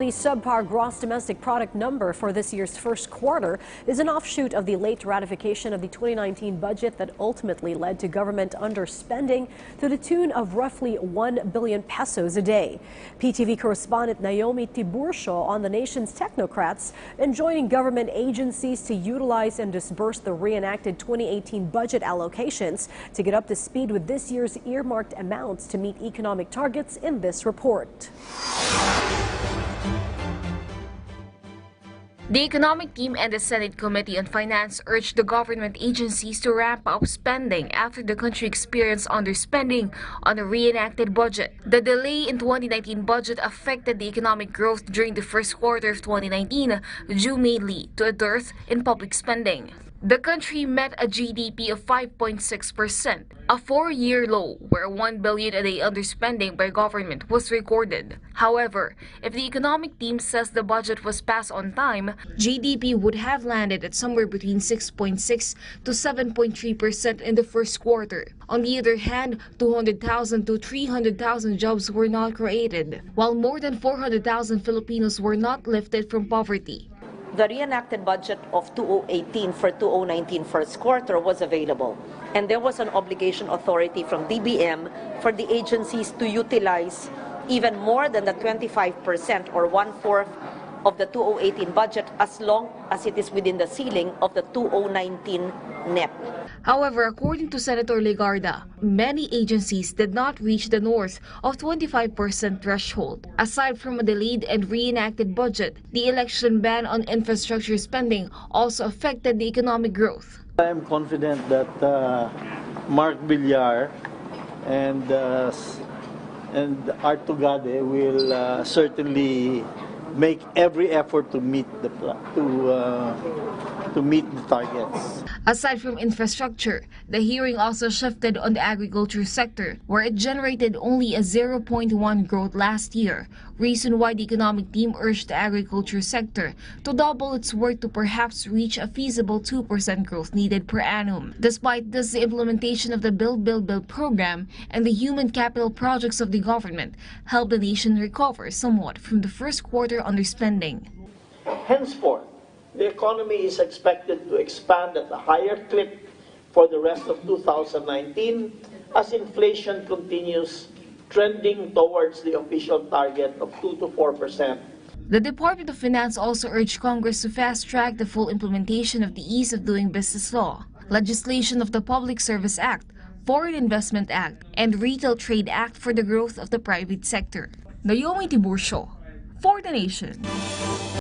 The subpar gross domestic product number for this year's first quarter is an offshoot of the late ratification of the 2019 budget that ultimately led to government underspending to the tune of roughly 1 billion pesos a day. PTV correspondent Naomi Tiburcio on the nation's technocrats enjoining government agencies to utilize and disburse the reenacted 2018 budget allocations to get up to speed with this year's earmarked amounts to meet economic targets in this report. The economic team and the Senate Committee on Finance urged the government agencies to ramp up spending after the country experienced underspending on a reenacted budget. The delay in 2019 budget affected the economic growth during the first quarter of 2019, due mainly to a dearth in public spending. The country met a GDP of 5.6%, a four-year low where 1 billion a day underspending by government was recorded. However, if the economic team says the budget was passed on time, GDP would have landed at somewhere between 6.6 to 7.3% in the first quarter. On the other hand, 200,000 to 300,000 jobs were not created, while more than 400,000 Filipinos were not lifted from poverty. The reenacted budget of 2018 for 2019 first quarter was available, and there was an obligation authority from DBM for the agencies to utilize even more than the 25% or 1/4 of the 2018 budget as long as it is within the ceiling of the 2019 NEP. However, according to Senator Legarda, many agencies did not reach the north of 25% threshold. Aside from a delayed and reenacted budget, the election ban on infrastructure spending also affected the economic growth. I am confident that Mark Villar and Art Tugade will certainly make every effort to meet the targets. Aside from infrastructure, the hearing also shifted on the agriculture sector, where it generated only a 0.1 growth last year, reason why the economic team urged the agriculture sector to double its work to perhaps reach a feasible 2% growth needed per annum. Despite this, the implementation of the Build program and the human capital projects of the government helped the nation recover somewhat from the first quarter underspending. Henceforth, the economy is expected to expand at a higher clip for the rest of 2019 as inflation continues trending towards the official target of 2 to 4%. The Department of Finance also urged Congress to fast-track the full implementation of the Ease of Doing Business law, legislation of the Public Service Act, Foreign Investment Act, and Retail Trade Act for the growth of the private sector. Naomi Tiburcio, for the Nation.